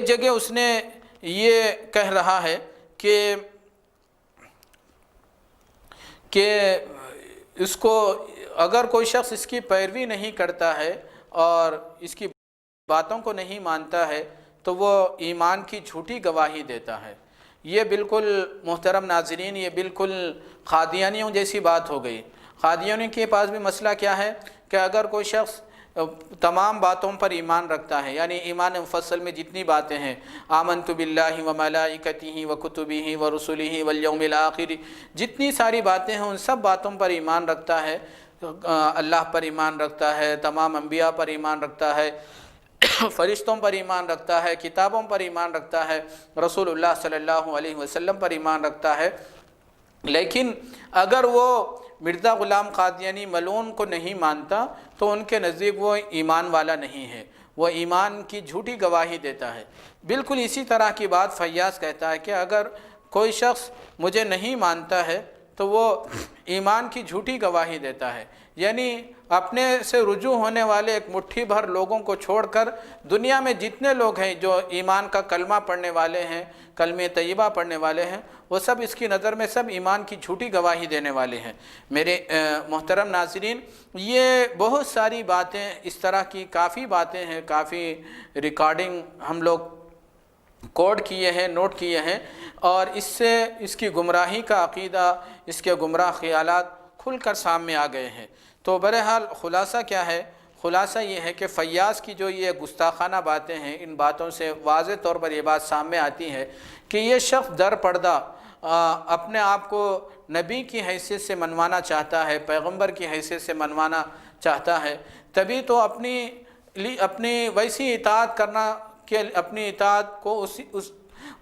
ایک جگہ اس نے یہ کہہ رہا ہے کہ اس کو اگر کوئی شخص اس کی پیروی نہیں کرتا ہے اور اس کی باتوں کو نہیں مانتا ہے تو وہ ایمان کی جھوٹی گواہی دیتا ہے۔ یہ بالکل محترم ناظرین، یہ بالکل قادیانیوں جیسی بات ہو گئی۔ قادیانیوں کے پاس بھی مسئلہ کیا ہے کہ اگر کوئی شخص تمام باتوں پر ایمان رکھتا ہے، یعنی ایمان مفصل میں جتنی باتیں ہیں، آمنت باللہ و ملائکتہ و کتبہ و رسلہ والیوم الآخر، جتنی ساری باتیں ہیں ان سب باتوں پر ایمان رکھتا ہے، اللہ پر ایمان رکھتا ہے، تمام انبیاء پر ایمان رکھتا ہے، فرشتوں پر ایمان رکھتا ہے، کتابوں پر ایمان رکھتا ہے، رسول اللہ صلی اللہ علیہ وسلم پر ایمان رکھتا ہے، لیکن اگر وہ مرزا غلام قادیانی ملعون کو نہیں مانتا تو ان کے نزدیک وہ ایمان والا نہیں ہے، وہ ایمان کی جھوٹی گواہی دیتا ہے۔ بالکل اسی طرح کی بات فیاض کہتا ہے کہ اگر کوئی شخص مجھے نہیں مانتا ہے تو وہ ایمان کی جھوٹی گواہی دیتا ہے، یعنی اپنے سے رجوع ہونے والے ایک مٹھی بھر لوگوں کو چھوڑ کر دنیا میں جتنے لوگ ہیں جو ایمان کا کلمہ پڑھنے والے ہیں، کلمہ طیبہ پڑھنے والے ہیں، وہ سب اس کی نظر میں سب ایمان کی جھوٹی گواہی دینے والے ہیں۔ میرے محترم ناظرین، یہ بہت ساری باتیں اس طرح کی کافی باتیں ہیں، کافی ریکارڈنگ ہم لوگ کوڈ کیے ہیں، نوٹ کیے ہیں، اور اس سے اس کی گمراہی کا عقیدہ، اس کے گمراہ خیالات کھل کر سامنے آ گئے ہیں۔ تو بہرحال خلاصہ کیا ہے؟ خلاصہ یہ ہے کہ فیاض کی جو یہ گستاخانہ باتیں ہیں، ان باتوں سے واضح طور پر یہ بات سامنے آتی ہے کہ یہ شخص در پردہ اپنے آپ کو نبی کی حیثیت سے منوانا چاہتا ہے، پیغمبر کی حیثیت سے منوانا چاہتا ہے، تبھی تو اپنی ویسی اطاعت کرنا کہ اپنی اطاعت کو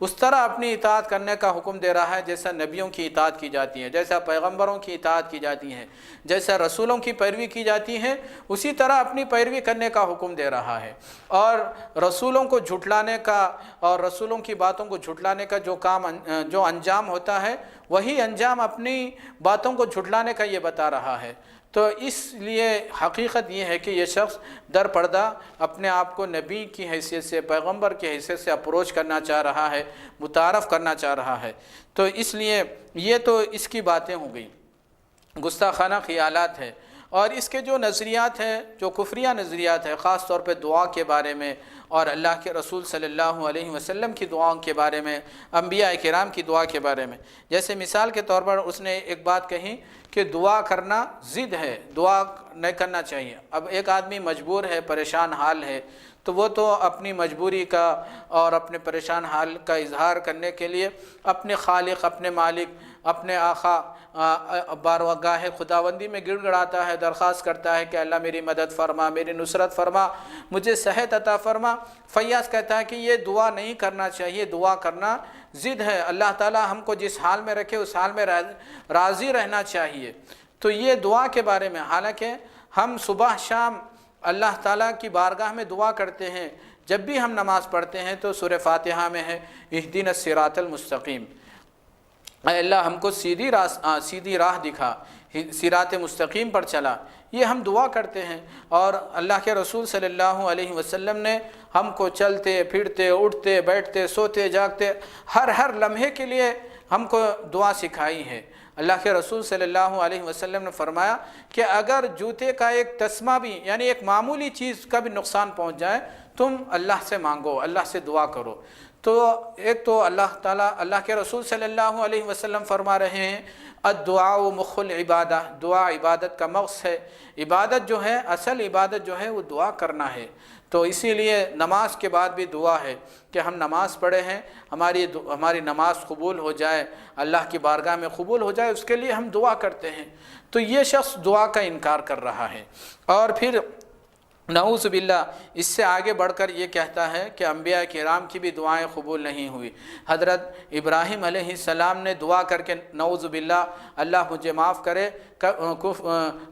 اس طرح اپنی اطاعت کرنے کا حکم دے رہا ہے جیسا نبیوں کی اطاعت کی جاتی ہے، جیسا پیغمبروں کی اطاعت کی جاتی ہے، جیسا رسولوں کی پیروی کی جاتی ہے، اسی طرح اپنی پیروی کرنے کا حکم دے رہا ہے۔ اور رسولوں کو جھٹلانے کا اور رسولوں کی باتوں کو جھٹلانے کا جو انجام ہوتا ہے، وہی انجام اپنی باتوں کو جھٹلانے کا یہ بتا رہا ہے۔ تو اس لیے حقیقت یہ ہے کہ یہ شخص در پردہ اپنے آپ کو نبی کی حیثیت سے، پیغمبر کی حیثیت سے اپروچ کرنا چاہ رہا ہے، متعارف کرنا چاہ رہا ہے۔ تو اس لیے یہ تو اس کی باتیں ہو گئی، گستاخانہ خیالات ہے۔ اور اس کے جو نظریات ہیں، جو کفریہ نظریات ہیں، خاص طور پہ دعا کے بارے میں اور اللہ کے رسول صلی اللہ علیہ وسلم کی دعاؤں کے بارے میں، انبیاء کرام کی دعا کے بارے میں، جیسے مثال کے طور پر اس نے ایک بات کہی کہ دعا کرنا ضد ہے، دعا نہیں کرنا چاہیے۔ اب ایک آدمی مجبور ہے، پریشان حال ہے، تو وہ تو اپنی مجبوری کا اور اپنے پریشان حال کا اظہار کرنے کے لیے اپنے خالق، اپنے مالک، اپنے آقا بارگاہ خداوندی میں گڑ گڑاتا ہے، درخواست کرتا ہے کہ اللہ میری مدد فرما، میری نصرت فرما، مجھے صحت عطا فرما۔ فیاض کہتا ہے کہ یہ دعا نہیں کرنا چاہیے، دعا کرنا ضد ہے، اللہ تعالیٰ ہم کو جس حال میں رکھے اس حال میں راضی رہنا چاہیے۔ تو یہ دعا کے بارے میں، حالانکہ ہم صبح شام اللہ تعالیٰ کی بارگاہ میں دعا کرتے ہیں، جب بھی ہم نماز پڑھتے ہیں تو سورہ فاتحہ میں ہے اہدنا الصراط المستقیم، اے اللہ ہم کو سیدھی راہ دکھا، صراط مستقیم پر چلا، یہ ہم دعا کرتے ہیں۔ اور اللہ کے رسول صلی اللہ علیہ وسلم نے ہم کو چلتے پھرتے، اٹھتے بیٹھتے، سوتے جاگتے، ہر لمحے کے لیے ہم کو دعا سکھائی ہے۔ اللہ کے رسول صلی اللہ علیہ وسلم نے فرمایا کہ اگر جوتے کا ایک تسمہ بھی، یعنی ایک معمولی چیز کا بھی نقصان پہنچ جائے، تم اللہ سے مانگو، اللہ سے دعا کرو۔ تو ایک تو اللہ تعالیٰ، اللہ کے رسول صلی اللہ علیہ وسلم فرما رہے ہیں الدعاء مخ العبادہ، دعا عبادت کا مغز ہے، عبادت جو ہے، اصل عبادت جو ہے وہ دعا کرنا ہے۔ تو اسی لیے نماز کے بعد بھی دعا ہے کہ ہم نماز پڑھے ہیں، ہماری نماز قبول ہو جائے، اللہ کی بارگاہ میں قبول ہو جائے، اس کے لیے ہم دعا کرتے ہیں۔ تو یہ شخص دعا کا انکار کر رہا ہے، اور پھر نعوذ باللہ اس سے آگے بڑھ کر یہ کہتا ہے کہ انبیاء کرام کی بھی دعائیں قبول نہیں ہوئی۔ حضرت ابراہیم علیہ السلام نے دعا کر کے نعوذ باللہ اللہ مجھے معاف کرے،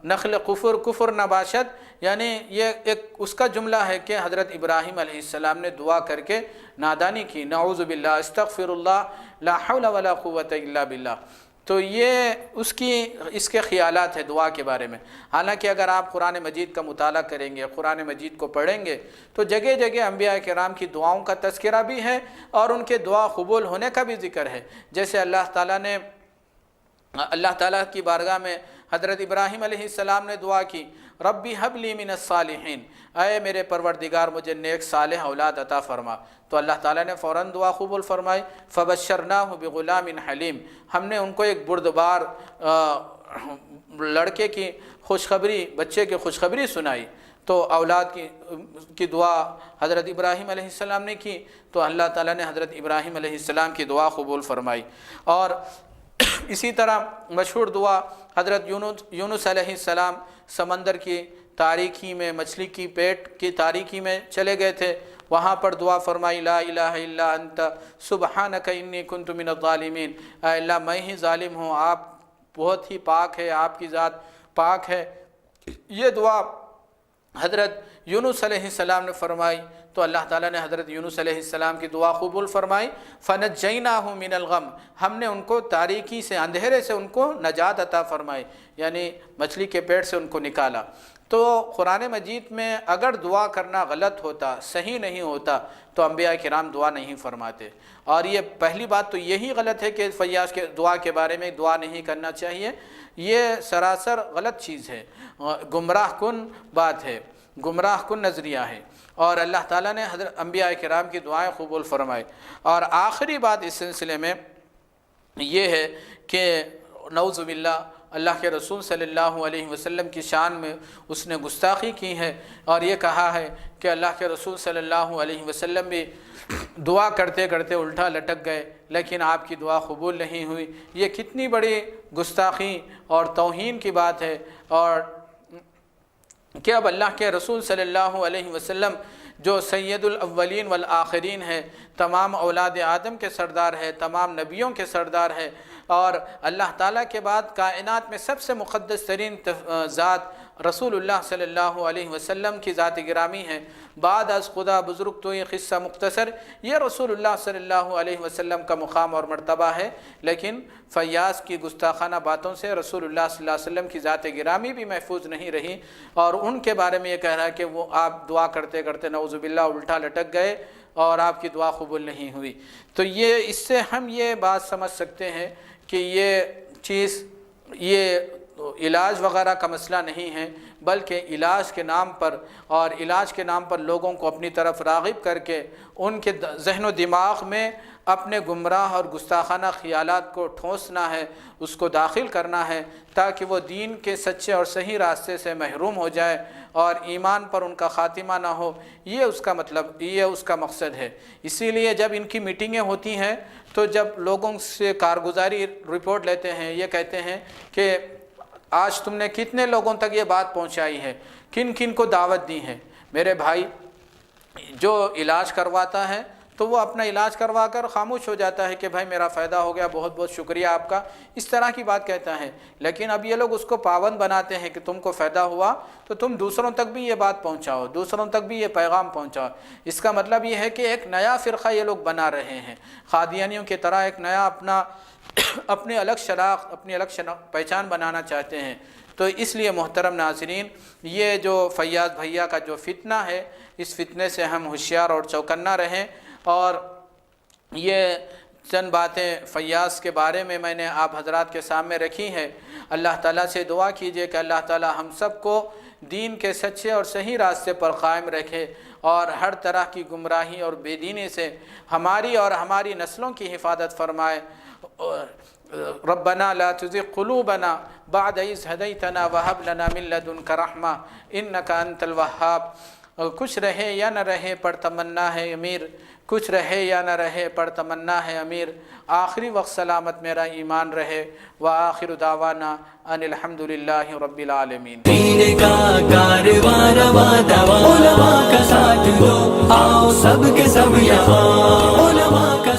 نخل کفر نباشد، یعنی یہ ایک اس کا جملہ ہے کہ حضرت ابراہیم علیہ السلام نے دعا کر کے نادانی کی، نعوذ باللہ، استغفر اللہ، لا حول ولا قوت الا باللہ۔ تو یہ اس کے خیالات ہیں دعا کے بارے میں۔ حالانکہ اگر آپ قرآن مجید کا مطالعہ کریں گے، قرآن مجید کو پڑھیں گے تو جگہ جگہ انبیاء کرام کی دعاؤں کا تذکرہ بھی ہے اور ان کے دعا قبول ہونے کا بھی ذکر ہے۔ جیسے اللہ تعالیٰ کی بارگاہ میں حضرت ابراہیم علیہ السلام نے دعا کی، ربی حب لی من الصالحین، اے میرے پروردگار مجھے نیک صالح اولاد عطا فرما، تو اللہ تعالیٰ نے فوراً دعا قبول فرمائی، فبشرناہ بغلام حلیم، ہم نے ان کو ایک بردبار لڑکے کی خوشخبری، بچے کی خوشخبری سنائی۔ تو اولاد کی دعا حضرت ابراہیم علیہ السلام نے کی تو اللہ تعالیٰ نے حضرت ابراہیم علیہ السلام کی دعا قبول فرمائی۔ اور اسی طرح مشہور دعا حضرت یونس علیہ السلام سمندر کی تاریکی میں، مچھلی کی پیٹ کی تاریکی میں چلے گئے تھے، وہاں پر دعا فرمائی، لا الہ الا انت سبحانک انی کنت من الظالمین، اے اللہ میں ہی ظالم ہوں، آپ بہت ہی پاک ہے، آپ کی ذات پاک ہے۔ یہ دعا حضرت یونس علیہ السلام نے فرمائی تو اللہ تعالیٰ نے حضرت یونس علیہ السلام کی دعا قبول فرمائی، فنجیناہ من الغم، ہم نے ان کو تاریکی سے، اندھیرے سے ان کو نجات عطا فرمائی، یعنی مچھلی کے پیٹ سے ان کو نکالا۔ تو قرآن مجید میں اگر دعا کرنا غلط ہوتا، صحیح نہیں ہوتا تو انبیاء کرام دعا نہیں فرماتے۔ اور یہ پہلی بات تو یہی غلط ہے کہ فیاض کے دعا کے بارے میں دعا نہیں کرنا چاہیے، یہ سراسر غلط چیز ہے، گمراہ کن بات ہے، گمراہ کن نظریہ ہے، اور اللہ تعالیٰ نے حضرت انبیاء کرام کی دعائیں قبول فرمائے۔ اور آخری بات اس سلسلے میں یہ ہے کہ نعوذ باللہ اللہ کے رسول صلی اللہ علیہ وسلم کی شان میں اس نے گستاخی کی ہے، اور یہ کہا ہے کہ اللہ کے رسول صلی اللہ علیہ وسلم بھی دعا کرتے کرتے الٹا لٹک گئے لیکن آپ کی دعا قبول نہیں ہوئی۔ یہ کتنی بڑی گستاخی اور توہین کی بات ہے، اور کہ اب اللہ کے رسول صلی اللہ علیہ وسلم جو سید الاولین والآخرین ہے، تمام اولاد آدم کے سردار ہے، تمام نبیوں کے سردار ہے، اور اللہ تعالیٰ کے بعد کائنات میں سب سے مقدس ترین ذات رسول اللہ صلی اللہ علیہ وسلم کی ذات گرامی ہے، بعد از خدا بزرگ تو یہ قصہ مختصر، یہ رسول اللہ صلی اللہ علیہ وسلم کا مقام اور مرتبہ ہے، لیکن فیاض کی گستاخانہ باتوں سے رسول اللہ صلی اللہ علیہ وسلم کی ذات گرامی بھی محفوظ نہیں رہی، اور ان کے بارے میں یہ کہہ رہا ہے کہ وہ آپ دعا کرتے کرتے نعوذ باللہ الٹا لٹک گئے اور آپ کی دعا قبول نہیں ہوئی۔ تو اس سے ہم یہ بات سمجھ سکتے ہیں کہ یہ چیز، یہ علاج وغیرہ کا مسئلہ نہیں ہے، بلکہ علاج کے نام پر اور علاج کے نام پر لوگوں کو اپنی طرف راغب کر کے ان کے ذہن و دماغ میں اپنے گمراہ اور گستاخانہ خیالات کو ٹھونسنا ہے، اس کو داخل کرنا ہے تاکہ وہ دین کے سچے اور صحیح راستے سے محروم ہو جائے اور ایمان پر ان کا خاتمہ نہ ہو، یہ اس کا مطلب، یہ اس کا مقصد ہے۔ اسی لیے جب ان کی میٹنگیں ہوتی ہیں تو جب لوگوں سے کارگزاری رپورٹ لیتے ہیں، یہ کہتے ہیں کہ آج تم نے کتنے لوگوں تک یہ بات پہنچائی ہے، کن کن کو دعوت دی ہے۔ میرے بھائی، جو علاج کرواتا ہے تو وہ اپنا علاج کروا کر خاموش ہو جاتا ہے کہ بھائی میرا فائدہ ہو گیا، بہت بہت شکریہ آپ کا، اس طرح کی بات کہتا ہے، لیکن اب یہ لوگ اس کو پابند بناتے ہیں کہ تم کو فائدہ ہوا تو تم دوسروں تک بھی یہ بات پہنچاؤ، دوسروں تک بھی یہ پیغام پہنچاؤ۔ اس کا مطلب یہ ہے کہ ایک نیا فرقہ یہ لوگ بنا رہے ہیں، قادیانیوں کی طرح ایک نیا اپنی الگ پہچان بنانا چاہتے ہیں۔ تو اس لیے محترم ناظرین، یہ جو فیاض بھیا کا جو فتنہ ہے، اس فتنے سے ہم ہوشیار اور چوکنا رہیں، اور یہ چند باتیں فیاض کے بارے میں نے آپ حضرات کے سامنے رکھی ہیں۔ اللہ تعالیٰ سے دعا کیجئے کہ اللہ تعالیٰ ہم سب کو دین کے سچے اور صحیح راستے پر قائم رکھے اور ہر طرح کی گمراہی اور بے دینی سے ہماری اور ہماری نسلوں کی حفاظت فرمائے۔ ربنا لا تزغ قلوبنا بعد إذ هديتنا وهب لنا من لدنك رحمة إنك أنت الوهاب۔ کچھ رہے یا نہ رہے پر تمنا ہے امیر، کچھ رہے یا نہ رہے پر تمنا ہے امیر، آخری وقت سلامت میرا ایمان رہے، وآخر دعوانا ان الحمدللہ رب العالمین۔ دین کا کارواں رواں دوا، علماء کا ساتھ دو، آؤ سب کے سب یہاں، علماء کا